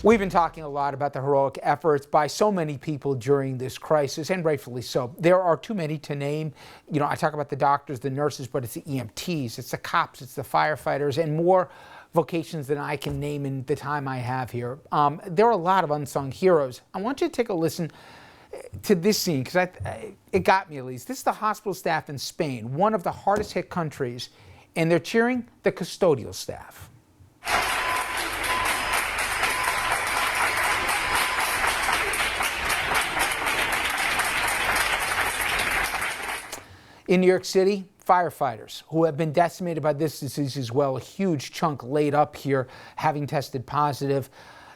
We've been talking a lot about the heroic efforts by so many people during this crisis, and rightfully so. There are too many to name. You know, I talk about the doctors, the nurses, but it's the EMTs, it's the cops, it's the firefighters, and more vocations than I can name in the time I have here. There are a lot of unsung heroes. I want you to take a listen to this scene, because it got me at least. This is the hospital staff in Spain, one of the hardest hit countries, and they're cheering the custodial staff. In New York City, firefighters who have been decimated by this disease as well, a huge chunk laid up here having tested positive.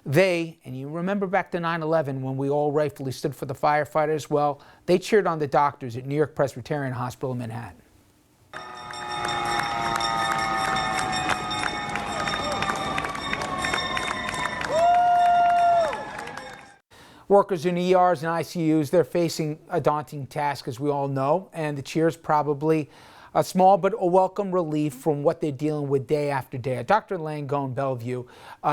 They, and you remember back to 9/11 when we all rightfully stood for the firefighters, well, they cheered on the doctors at New York Presbyterian Hospital in Manhattan. Workers in ERs and ICUs, they're facing a daunting task, as we all know, and the cheers probably a small but a welcome relief from what they're dealing with day after day. Dr. Langone Bellevue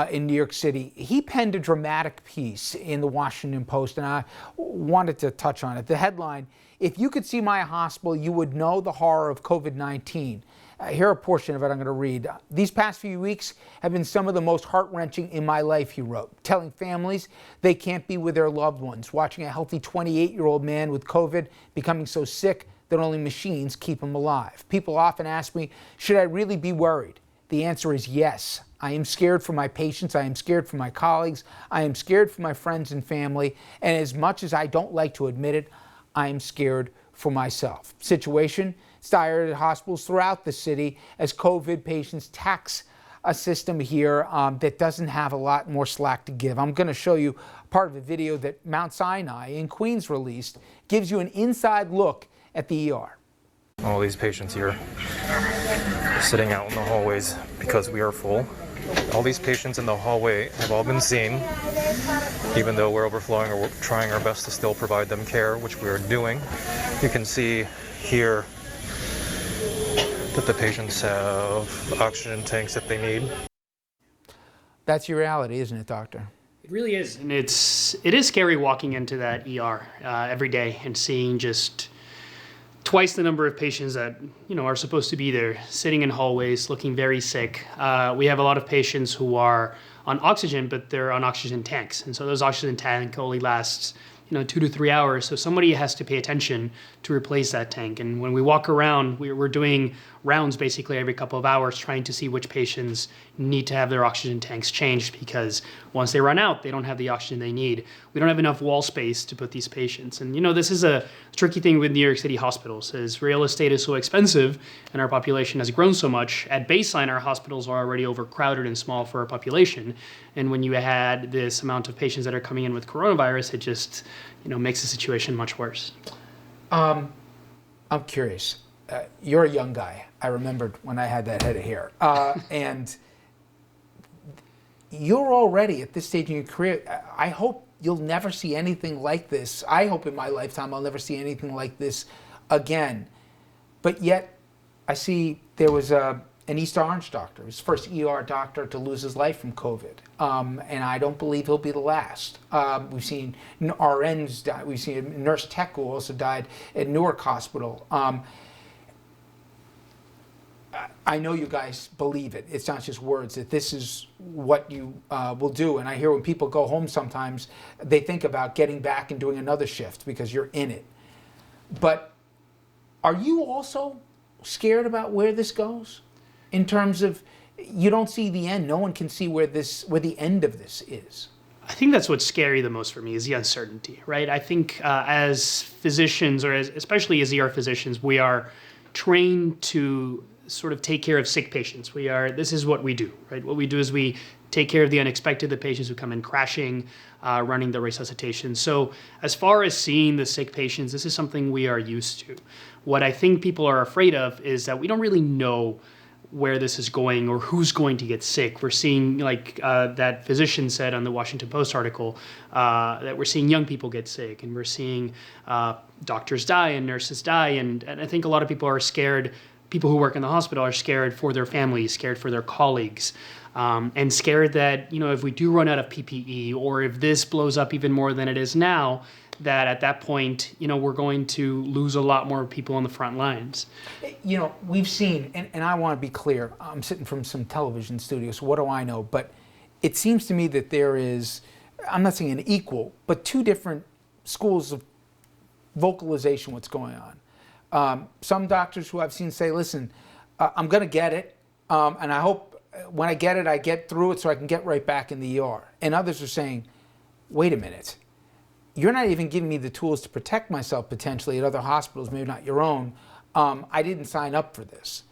in New York City, he penned a dramatic piece in the Washington Post, and I wanted to touch on it. The headline, "If you could see my hospital, you would know the horror of COVID-19. Here a portion of it I'm going to read. "These past few weeks have been some of the most heart-wrenching in my life," he wrote, telling families they can't be with their loved ones, watching a healthy 28-year-old man with COVID becoming so sick that only machines keep him alive. People often ask me, should I really be worried? The answer is yes. I am scared for my patients. I am scared for my colleagues. I am scared for my friends and family. And as much as I don't like to admit it, I am scared for myself. Situation is dire at hospitals throughout the city as COVID patients tax a system here that doesn't have a lot more slack to give. I'm going to show you part of a video that Mount Sinai in Queens released. Gives you an inside look at the ER. All these patients here sitting out in the hallways because we are full. All these patients in the hallway have all been seen, even though we're overflowing, or we're trying our best to still provide them care, which we are doing. You can see here that the patients have oxygen tanks that they need. That's your reality, isn't it, doctor? It really is, and it is scary walking into that ER every day and seeing just twice the number of patients that are supposed to be there, sitting in hallways, looking very sick. We have a lot of patients who are on oxygen, but they're on oxygen tanks, and so those oxygen tank only lasts 2 to 3 hours. So somebody has to pay attention to replace that tank. And when we walk around, we're doing rounds basically every couple of hours trying to see which patients need to have their oxygen tanks changed, because once they run out, they don't have the oxygen they need. We don't have enough wall space to put these patients. And this is a tricky thing with New York City hospitals, is real estate is so expensive and our population has grown so much. At baseline, our hospitals are already overcrowded and small for our population. And when you add this amount of patients that are coming in with coronavirus, it just makes the situation much worse. I'm curious. You're a young guy. I remembered when I had that head of hair. And you're already at this stage in your career. I hope you'll never see anything like this. I hope in my lifetime I'll never see anything like this again. But yet, I see there was an East Orange doctor, his first ER doctor to lose his life from COVID. And I don't believe he'll be the last. We've seen RNs die. We've seen a nurse tech who also died at Newark Hospital. I know you guys believe it. It's not just words, that this is what you will do. And I hear when people go home sometimes, they think about getting back and doing another shift because you're in it. But are you also scared about where this goes? In terms of, you don't see the end. No one can see where the end of this is. I think that's what's scary the most for me, is the uncertainty, right? I think as physicians, or especially as ER physicians, we are trained to sort of take care of sick patients. This is what we do, right? What we do is we take care of the unexpected, the patients who come in crashing, running the resuscitation. So as far as seeing the sick patients, this is something we are used to. What I think people are afraid of is that we don't really know where this is going or who's going to get sick. We're seeing, like that physician said on the Washington Post article, that we're seeing young people get sick, and we're seeing doctors die and nurses die. And I think a lot of people are scared people who work in the hospital are scared for their families, scared for their colleagues, and scared that, if we do run out of PPE, or if this blows up even more than it is now, that at that point, we're going to lose a lot more people on the front lines. We've seen, and I want to be clear, I'm sitting from some television studios, so what do I know? But it seems to me that there is, I'm not saying an equal, but two different schools of vocalization what's going on. Some doctors who I've seen say, listen, I'm going to get it, and I hope when I get it, I get through it so I can get right back in the ER. And others are saying, wait a minute, you're not even giving me the tools to protect myself potentially at other hospitals, maybe not your own. I didn't sign up for this.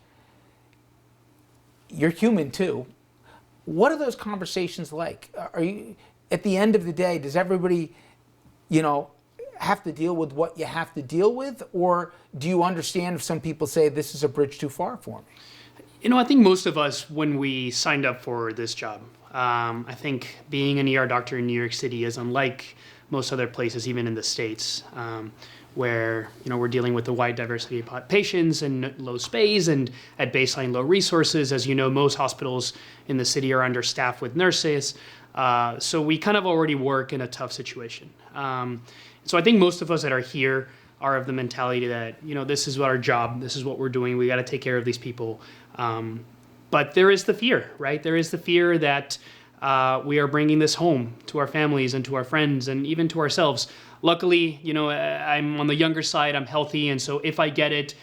You're human too. What are those conversations like? Are you, at the end of the day, does everybody, have to deal with what you have to deal with? Or do you understand if some people say this is a bridge too far for me? I think most of us, when we signed up for this job, I think being an ER doctor in New York City is unlike most other places, even in the States, where we're dealing with a wide diversity of patients and low space and at baseline low resources. As you know, most hospitals in the city are understaffed with nurses, so we kind of already work in a tough situation. So I think most of us that are here are of the mentality that this is our job, this is what we're doing, we got to take care of these people. But there is the fear, right? There is the fear that we are bringing this home to our families and to our friends and even to ourselves. Luckily, I'm on the younger side, I'm healthy, and so if I get it,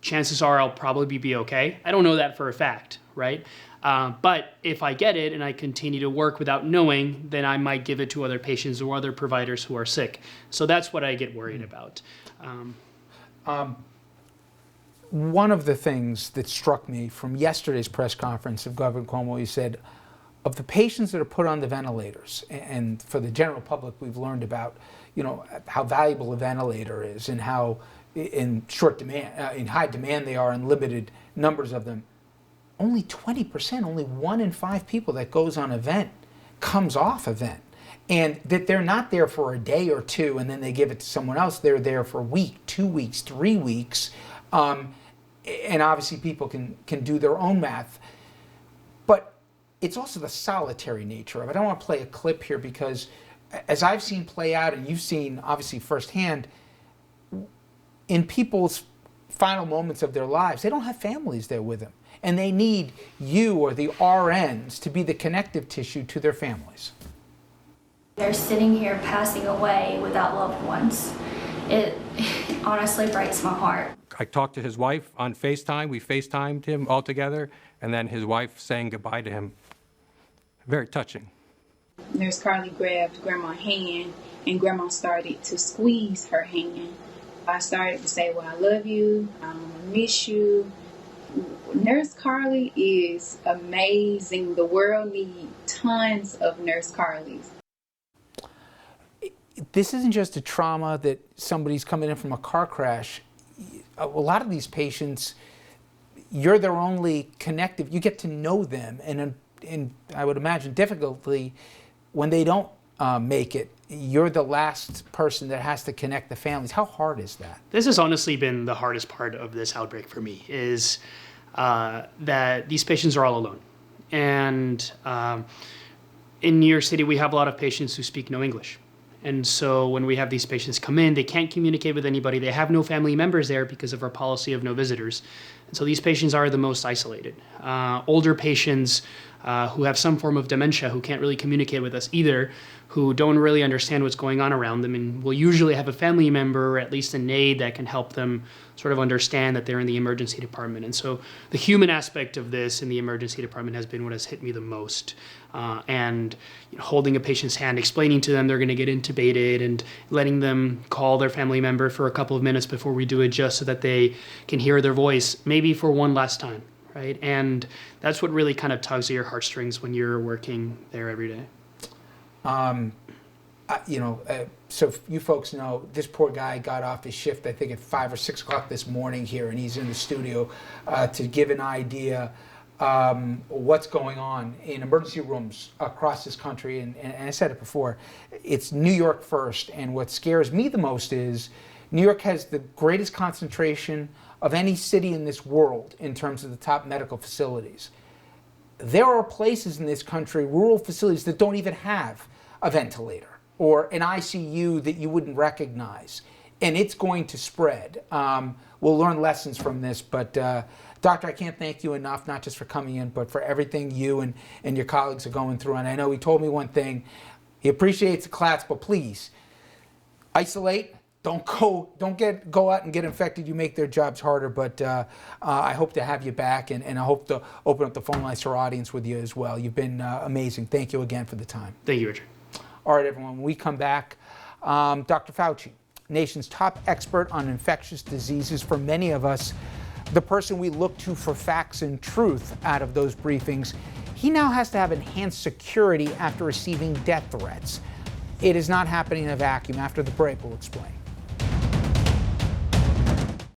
chances are I'll probably be okay. I don't know that for a fact, right? But if I get it and I continue to work without knowing, then I might give it to other patients or other providers who are sick. So that's what I get worried about. One of the things that struck me from yesterday's press conference of Governor Cuomo, he said, of the patients that are put on the ventilators, and for the general public, we've learned about, how valuable a ventilator is and how in short demand, in high demand they are and limited numbers of them. Only 20%, only 1 in 5 people that goes on a vent comes off a vent. And that they're not there for a day or two and then they give it to someone else. They're there for a week, 2 weeks, 3 weeks. And obviously people can do their own math. But it's also the solitary nature of it. I want to play a clip here because as I've seen play out, and you've seen obviously firsthand, in people's final moments of their lives, they don't have families there with them. And they need you or the RNs to be the connective tissue to their families. They're sitting here passing away without loved ones. It honestly breaks my heart. I talked to his wife on FaceTime. We FaceTimed him all together, and then his wife saying goodbye to him. Very touching. Nurse Carly grabbed Grandma's hand, and Grandma started to squeeze her hand. I started to say, well, I love you, I miss you. Nurse Carly is amazing. The world needs tons of Nurse Carlys. This isn't just a trauma that somebody's coming in from a car crash. A lot of these patients, you're their only connective. You get to know them, and I would imagine difficultly when they don't make it, you're the last person that has to connect the families. How hard is that? This has honestly been the hardest part of this outbreak for me, is that these patients are all alone. And in New York City, we have a lot of patients who speak no English. And so when we have these patients come in, they can't communicate with anybody. They have no family members there because of our policy of no visitors. And so these patients are the most isolated. Older patients who have some form of dementia, who can't really communicate with us either, who don't really understand what's going on around them, and will usually have a family member or at least an aide that can help them sort of understand that they're in the emergency department. And so the human aspect of this in the emergency department has been what has hit me the most. And holding a patient's hand, explaining to them they're going to get intubated, and letting them call their family member for a couple of minutes before we do it, just so that they can hear their voice, maybe for one last time, right? And that's what really kind of tugs at your heartstrings when you're working there every day. So you folks know, this poor guy got off his shift, I think at 5 or 6 o'clock this morning here, and he's in the studio to give an idea what's going on in emergency rooms across this country. And I said it before, it's New York first. And what scares me the most is New York has the greatest concentration of any city in this world in terms of the top medical facilities. There are places in this country, rural facilities, that don't even have a ventilator or an ICU that you wouldn't recognize. And it's going to spread. We'll learn lessons from this, but Doctor, I can't thank you enough, not just for coming in, but for everything you and your colleagues are going through. And I know he told me one thing, he appreciates the class, but please, isolate. Don't go out and get infected. You make their jobs harder, but I hope to have you back, and I hope to open up the phone lines to our audience with you as well. You've been amazing. Thank you again for the time. Thank you, Richard. All right, everyone, when we come back, Dr. Fauci, nation's top expert on infectious diseases, for many of us, the person we look to for facts and truth out of those briefings, he now has to have enhanced security after receiving death threats. It is not happening in a vacuum. After the break, we'll explain.